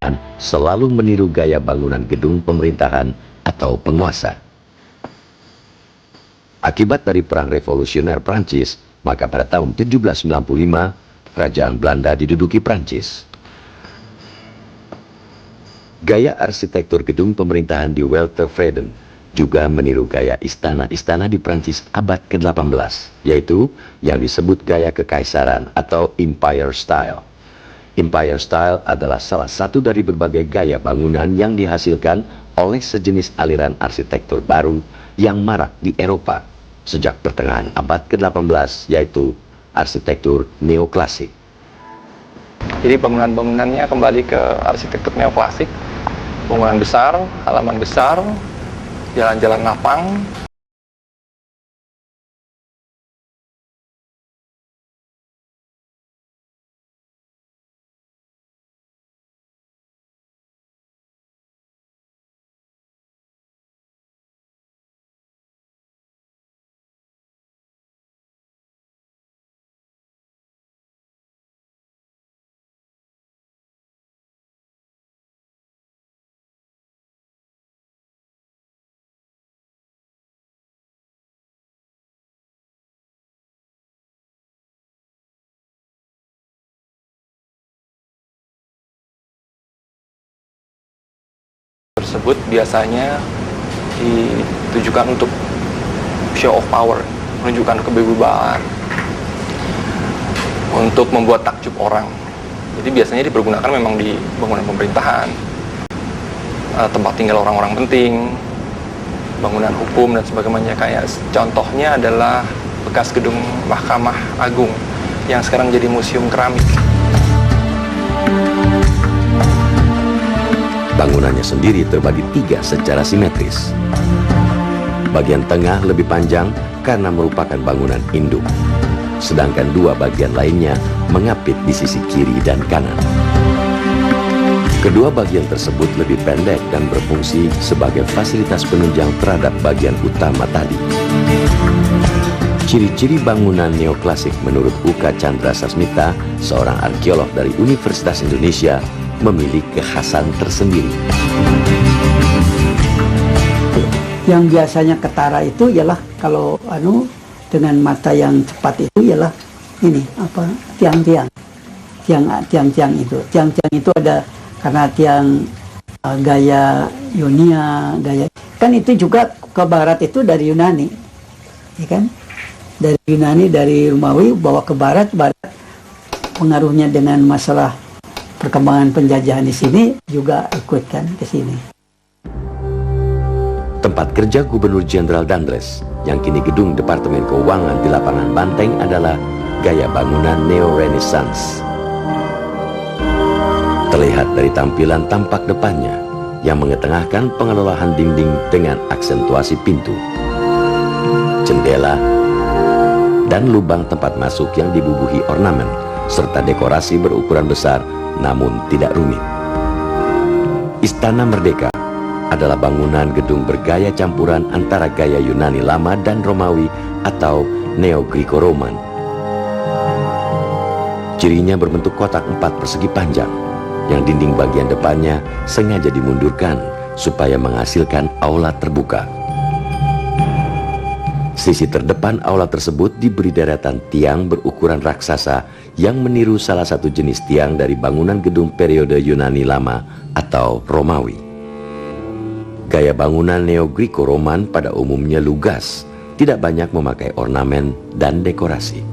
pemerintahan selalu meniru gaya bangunan gedung pemerintahan atau penguasa. Akibat dari Perang Revolusioner Prancis, maka pada tahun 1795, Kerajaan Belanda diduduki Prancis. Gaya arsitektur gedung pemerintahan di Weltevreden juga meniru gaya istana-istana di Prancis abad ke-18, yaitu yang disebut gaya kekaisaran atau Empire Style. Empire Style adalah salah satu dari berbagai gaya bangunan yang dihasilkan oleh sejenis aliran arsitektur baru yang marak di Eropa sejak pertengahan abad ke-18, yaitu arsitektur neoklasik. Jadi bangunan-bangunannya kembali ke arsitektur neoklasik. Bangunan besar, halaman besar, jalan-jalan lapang. Tersebut biasanya ditujukan untuk show of power, menunjukkan kebebasan, untuk membuat takjub orang. Jadi biasanya dipergunakan memang di bangunan pemerintahan, tempat tinggal orang-orang penting, bangunan hukum dan sebagainya. Kayak contohnya adalah bekas gedung Mahkamah Agung yang sekarang jadi museum keramik. Bangunannya sendiri terbagi 3 secara simetris. Bagian tengah lebih panjang karena merupakan bangunan induk, sedangkan 2 bagian lainnya mengapit di sisi kiri dan kanan. Kedua bagian tersebut lebih pendek dan berfungsi sebagai fasilitas penunjang terhadap bagian utama tadi. Ciri-ciri bangunan neoklasik menurut Uka Chandra Sasmita, seorang arkeolog dari Universitas Indonesia, memiliki kekhasan tersendiri. Yang biasanya ketara itu ialah kalau dengan mata yang cepat itu ialah ini tiang-tiang itu. Tiang-tiang itu ada karena tiang gaya Ionia, kan itu juga ke barat itu dari Yunani, ya kan? Dari Yunani, dari Romawi bawa ke barat pengaruhnya dengan masalah perkembangan penjajahan di sini juga ikutkan ke sini. Tempat kerja Gubernur Jenderal Dandres, yang kini gedung Departemen Keuangan di lapangan Banteng, adalah gaya bangunan Neo-Renaissance. Terlihat dari tampilan tampak depannya yang mengetengahkan pengelolaan dinding dengan aksentuasi pintu, jendela, dan lubang tempat masuk yang dibubuhi ornamen, serta dekorasi berukuran besar namun tidak rumit. Istana Merdeka adalah bangunan gedung bergaya campuran antara gaya Yunani lama dan Romawi atau Neo-Griko-Roman. Cirinya berbentuk kotak 4 persegi panjang, yang dinding bagian depannya sengaja dimundurkan supaya menghasilkan aula terbuka. Sisi terdepan aula tersebut diberi deretan tiang berukuran raksasa yang meniru salah satu jenis tiang dari bangunan gedung periode Yunani lama atau Romawi. Gaya bangunan Neo-Griko-Roman pada umumnya lugas, tidak banyak memakai ornamen dan dekorasi.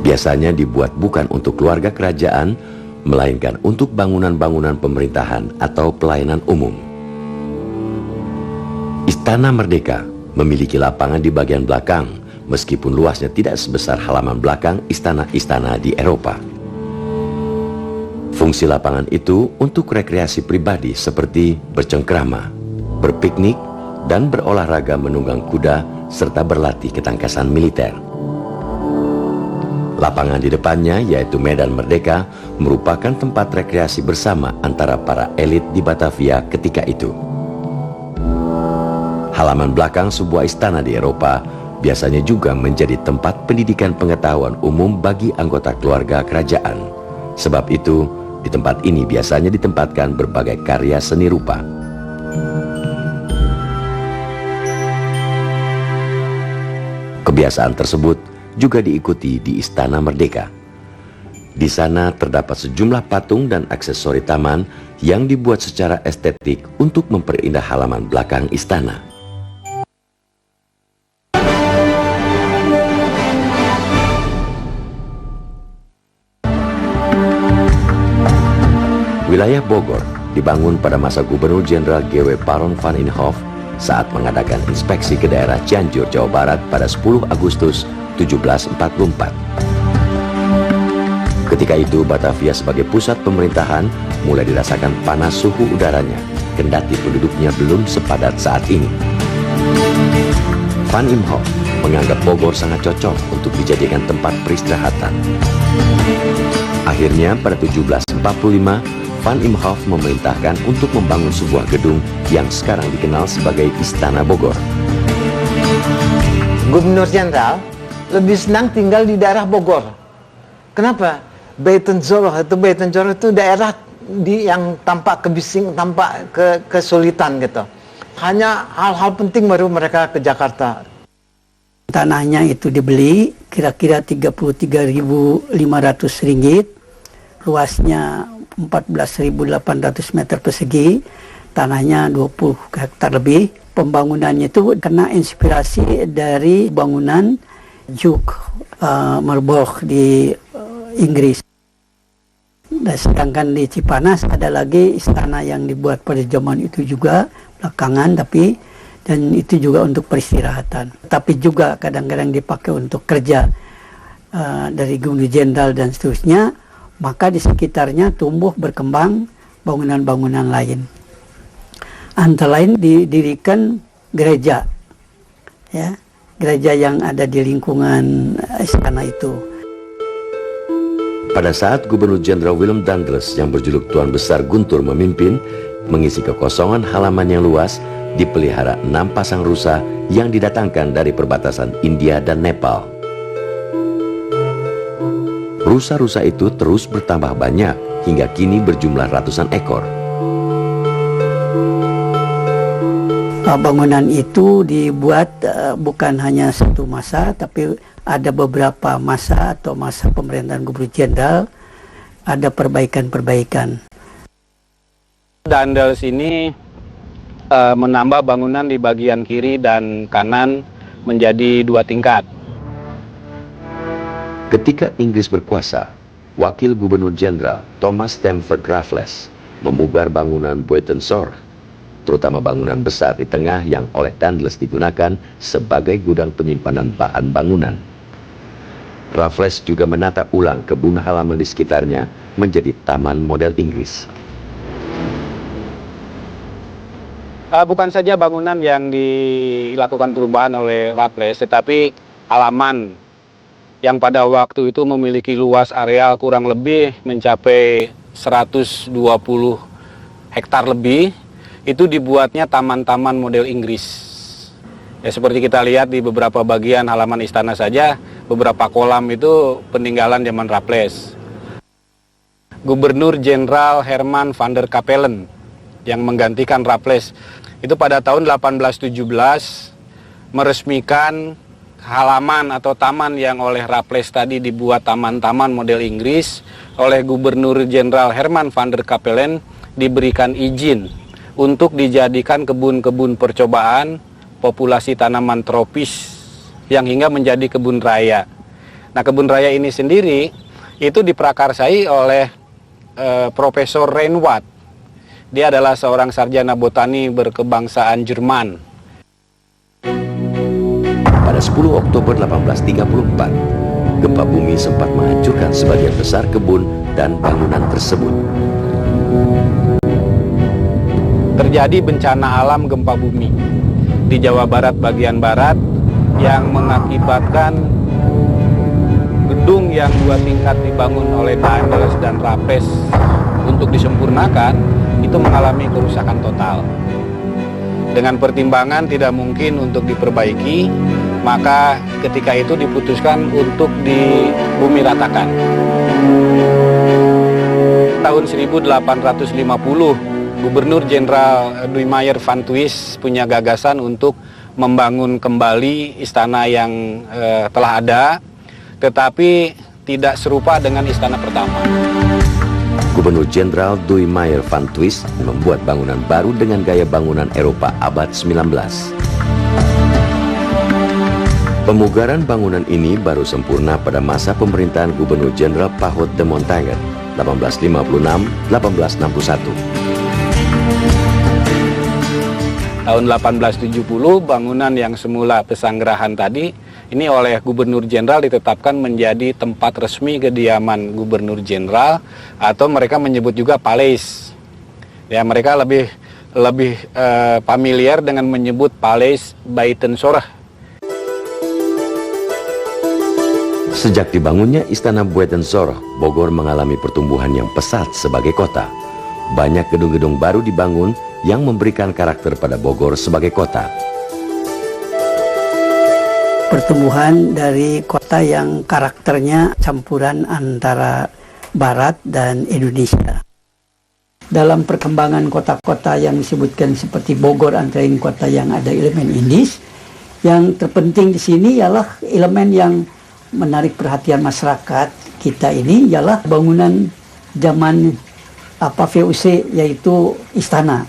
Biasanya dibuat bukan untuk keluarga kerajaan, melainkan untuk bangunan-bangunan pemerintahan atau pelayanan umum. Istana Merdeka memiliki lapangan di bagian belakang, meskipun luasnya tidak sebesar halaman belakang istana-istana di Eropa. Fungsi lapangan itu untuk rekreasi pribadi seperti bercengkrama, berpiknik, dan berolahraga menunggang kuda serta berlatih ketangkasan militer. Lapangan di depannya, yaitu Medan Merdeka, merupakan tempat rekreasi bersama antara para elit di Batavia ketika itu. Halaman belakang sebuah istana di Eropa biasanya juga menjadi tempat pendidikan pengetahuan umum bagi anggota keluarga kerajaan. Sebab itu, Di tempat ini biasanya ditempatkan berbagai karya seni rupa. Kebiasaan tersebut juga diikuti di Istana Merdeka. Di sana terdapat sejumlah patung dan aksesori taman yang dibuat secara estetik untuk memperindah halaman belakang istana. Wilayah Bogor dibangun pada masa Gubernur Jenderal G.W. Baron van Imhoff saat mengadakan inspeksi ke daerah Cianjur, Jawa Barat pada 10 Agustus 1744. Ketika itu Batavia sebagai pusat pemerintahan mulai dirasakan panas suhu udaranya, kendati penduduknya belum sepadat saat ini. Van Imhoff menganggap Bogor sangat cocok untuk dijadikan tempat peristirahatan. Akhirnya pada 1745, Van Imhoff memerintahkan untuk membangun sebuah gedung yang sekarang dikenal sebagai Istana Bogor. Gubernur Jenderal lebih senang tinggal di daerah Bogor. Kenapa? Buitenzorg itu daerah yang tampak kebising, tampak kesulitan gitu. Hanya hal-hal penting baru mereka ke Jakarta. Tanahnya itu dibeli kira-kira 33.500 ringgit, luasnya 14.800 meter persegi, tanahnya 20 hektar lebih. Pembangunannya itu kena inspirasi dari bangunan Duke Marlborough di Inggris. Dan sedangkan di Cipanas ada lagi istana yang dibuat pada zaman itu juga belakangan, dan itu juga untuk peristirahatan. Tapi juga kadang-kadang dipakai untuk kerja dari Gubernur Jenderal dan seterusnya. Maka di sekitarnya tumbuh berkembang bangunan-bangunan lain. Antara lain didirikan gereja, ya, gereja yang ada di lingkungan istana itu. Pada saat Gubernur Jenderal Willem Daendels yang berjuluk Tuan Besar Guntur memimpin, mengisi kekosongan halaman yang luas, dipelihara 6 pasang rusa yang didatangkan dari perbatasan India dan Nepal. Rusa-rusa itu terus bertambah banyak hingga kini berjumlah ratusan ekor. Bangunan itu dibuat bukan hanya satu masa, tapi ada beberapa masa atau masa pemerintahan Gubernur Jenderal, ada perbaikan-perbaikan. Daendels ini menambah bangunan di bagian kiri dan kanan menjadi 2 tingkat. Ketika Inggris berkuasa, Wakil Gubernur Jenderal Thomas Stamford Raffles memugar bangunan Buitenzorg, terutama bangunan besar di tengah yang oleh Daendels digunakan sebagai gudang penyimpanan bahan bangunan. Raffles juga menata ulang kebun halaman di sekitarnya menjadi taman model Inggris. Bukan saja bangunan yang dilakukan perubahan oleh Raffles, tetapi halaman yang pada waktu itu memiliki luas areal kurang lebih mencapai 120 hektar lebih, itu dibuatnya taman-taman model Inggris. Ya, seperti kita lihat di beberapa bagian halaman istana saja, beberapa kolam itu peninggalan zaman Raffles. Gubernur Jenderal Herman van der Capellen yang menggantikan Raffles itu pada tahun 1817 meresmikan halaman atau taman yang oleh Raffles tadi dibuat taman-taman model Inggris. Oleh Gubernur Jenderal Herman van der Capellen diberikan izin untuk dijadikan kebun-kebun percobaan populasi tanaman tropis yang hingga menjadi kebun raya. Nah, kebun raya ini sendiri itu diprakarsai oleh Profesor Reinwald. Dia adalah seorang sarjana botani berkebangsaan Jerman. Pada 10 Oktober 1834, gempa bumi sempat menghancurkan sebagian besar kebun dan bangunan tersebut. Terjadi bencana alam gempa bumi di Jawa Barat bagian barat yang mengakibatkan gedung yang 2 tingkat dibangun oleh Daendels dan Raffles untuk disempurnakan itu mengalami kerusakan total. Dengan pertimbangan tidak mungkin untuk diperbaiki, maka ketika itu diputuskan untuk dibumi ratakan. tahun 1850, Gubernur Jenderal Duimayer van Twist punya gagasan untuk membangun kembali istana yang telah ada, tetapi tidak serupa dengan istana pertama. Gubernur Jenderal Duimayer van Twist membuat bangunan baru dengan gaya bangunan Eropa abad 19. Pemugaran bangunan ini baru sempurna pada masa pemerintahan Gubernur Jenderal Pahot de Montague 1856-1861. Tahun 1870, bangunan yang semula pesanggerahan tadi, ini oleh Gubernur Jenderal ditetapkan menjadi tempat resmi kediaman Gubernur Jenderal, atau mereka menyebut juga Palais. Ya, mereka lebih familiar dengan menyebut Palais Buitenzorg. Sejak dibangunnya Istana Buitenzorg, Bogor mengalami pertumbuhan yang pesat sebagai kota. Banyak gedung-gedung baru dibangun yang memberikan karakter pada Bogor sebagai kota. Pertumbuhan dari kota yang karakternya campuran antara Barat dan Indonesia. Dalam perkembangan kota-kota yang disebutkan seperti Bogor, antara lain kota yang ada elemen Indis, yang terpenting di sini ialah elemen yang menarik perhatian masyarakat kita ini ialah bangunan zaman VOC, yaitu istana.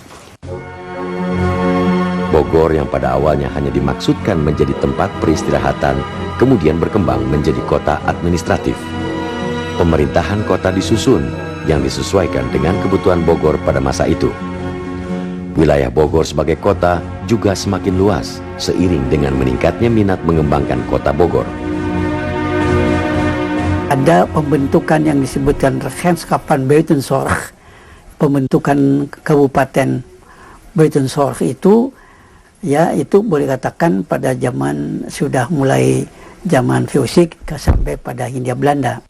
Bogor yang pada awalnya hanya dimaksudkan menjadi tempat peristirahatan, kemudian berkembang menjadi kota administratif. Pemerintahan kota disusun yang disesuaikan dengan kebutuhan Bogor pada masa itu. Wilayah Bogor sebagai kota juga semakin luas seiring dengan meningkatnya minat mengembangkan kota Bogor. Ada pembentukan yang disebutkan Regentschappan Buitenzorg, pembentukan Kabupaten Buitenzorg itu, ya itu boleh katakan pada zaman sudah mulai zaman VOC sampai pada Hindia Belanda.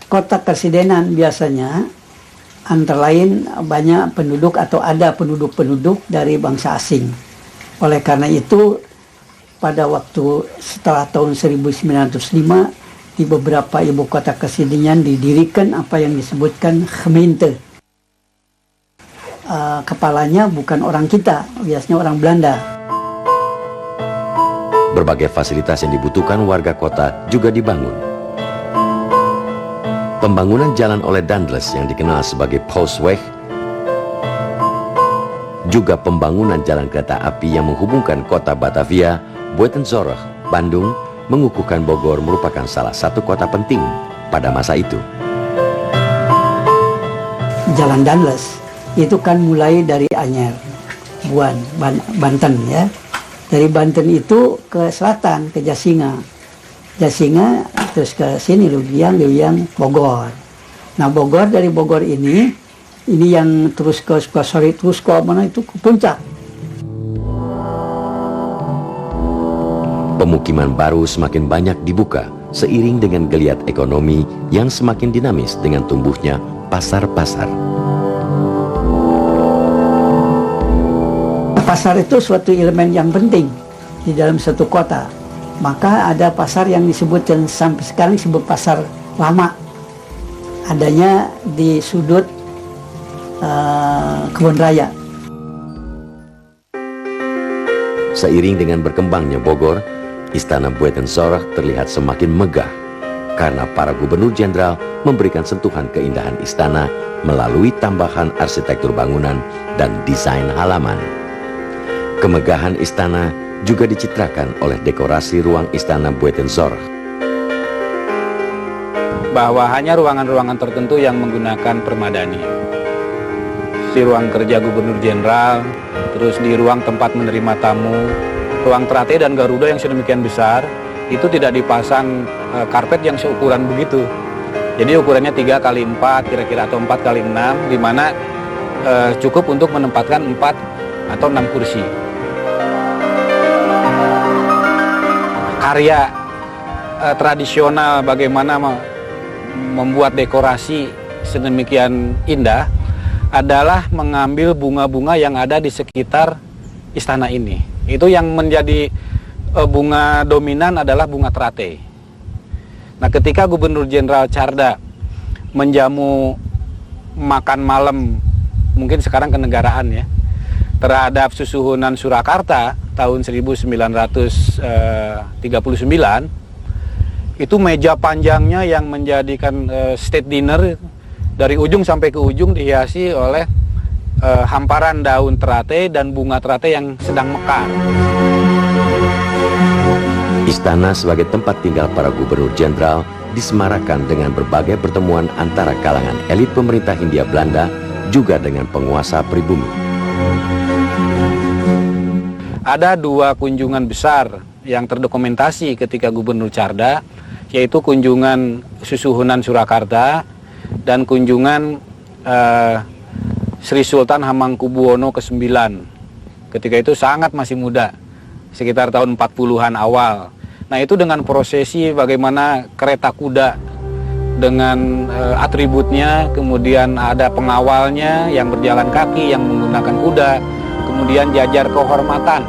Kota Kesidenan biasanya antara lain banyak penduduk atau ada penduduk-penduduk dari bangsa asing. Oleh karena itu pada waktu setelah tahun 1905 di beberapa ibu kota Kesidenan didirikan apa yang disebutkan gemeente. Kepalanya bukan orang kita, biasanya orang Belanda. Berbagai fasilitas yang dibutuhkan warga kota juga dibangun. Pembangunan jalan oleh Daendels yang dikenal sebagai Postweg, juga pembangunan jalan kereta api yang menghubungkan kota Batavia, Buitenzorg, Bandung, mengukuhkan Bogor merupakan salah satu kota penting pada masa itu. Jalan Daendels itu kan mulai dari Anyer, Buan, Banten ya. Dari Banten itu ke selatan, ke Jasinga. Jasinga terus ke sini Lugiang, Bogor. Nah Bogor, dari Bogor ini yang terus ke Sukasari, terus ke mana itu ke puncak. Pemukiman baru semakin banyak dibuka seiring dengan geliat ekonomi yang semakin dinamis dengan tumbuhnya pasar-pasar. Pasar itu suatu elemen yang penting di dalam satu kota. Maka ada pasar yang disebutkan sampai sekarang disebut pasar lama. Adanya di sudut Kebun Raya. Seiring dengan berkembangnya Bogor, Istana Buitenzorg terlihat semakin megah karena para gubernur jenderal memberikan sentuhan keindahan istana melalui tambahan arsitektur bangunan dan desain halaman. Kemegahan istana juga dicitrakan oleh dekorasi ruang Istana Buitenzorg. Bahwa hanya ruangan-ruangan tertentu yang menggunakan permadani. Di ruang kerja Gubernur Jenderal, terus di ruang tempat menerima tamu, ruang terate dan garuda yang sedemikian besar, itu tidak dipasang karpet yang seukuran begitu. Jadi ukurannya 3x4 kira-kira atau 4x6, di mana cukup untuk menempatkan 4 atau 6 kursi. Karya tradisional bagaimana membuat dekorasi sedemikian indah adalah mengambil bunga-bunga yang ada di sekitar istana ini. Itu yang menjadi bunga dominan adalah bunga terate. Nah, ketika Gubernur Jenderal Tjarda menjamu makan malam, mungkin sekarang kenegaraan ya, terhadap Susuhunan Surakarta tahun 1939, itu meja panjangnya yang menjadikan state dinner dari ujung sampai ke ujung dihiasi oleh hamparan daun teratai dan bunga teratai yang sedang mekar. Istana sebagai tempat tinggal para gubernur jenderal disemarakan dengan berbagai pertemuan antara kalangan elit pemerintah Hindia Belanda juga dengan penguasa pribumi. Ada dua kunjungan besar yang terdokumentasi ketika Gubernur Tjarda, yaitu kunjungan Susuhunan Surakarta dan kunjungan Sri Sultan Hamengkubuwono ke-9. Ketika itu sangat masih muda, sekitar tahun 40-an awal. Nah, itu dengan prosesi bagaimana kereta kuda dengan atributnya, kemudian ada pengawalnya yang berjalan kaki, yang menggunakan kuda, kemudian jajar kehormatan.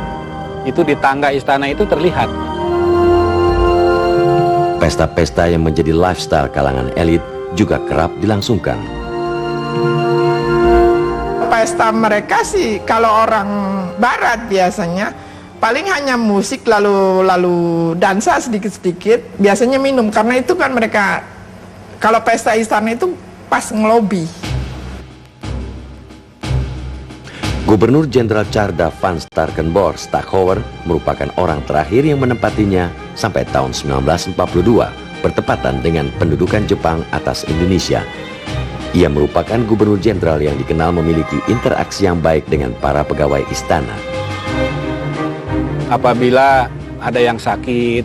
Itu di tangga istana itu terlihat. Pesta-pesta yang menjadi lifestyle kalangan elit juga kerap dilangsungkan. Pesta mereka sih kalau orang barat biasanya paling hanya musik lalu dansa sedikit-sedikit, biasanya minum karena itu kan mereka kalau pesta istana itu pas ngelobi. Gubernur Jenderal Tjarda van Starkenborgh Stachouwer merupakan orang terakhir yang menempatinya sampai tahun 1942, bertepatan dengan pendudukan Jepang atas Indonesia. Ia merupakan gubernur jenderal yang dikenal memiliki interaksi yang baik dengan para pegawai istana. Apabila ada yang sakit,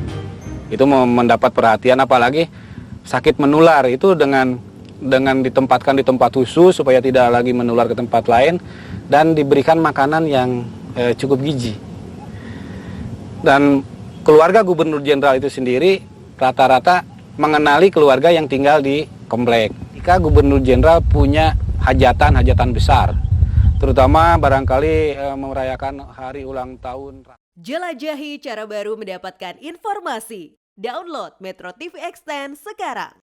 itu mendapat perhatian, apalagi sakit menular, itu dengan ditempatkan di tempat khusus supaya tidak lagi menular ke tempat lain, dan diberikan makanan yang cukup gizi. Dan keluarga gubernur jenderal itu sendiri rata-rata mengenali keluarga yang tinggal di komplek. Jika gubernur jenderal punya hajatan besar, terutama barangkali merayakan hari ulang tahun. Jelajahi cara baru mendapatkan informasi. Download Metro TV Extend sekarang.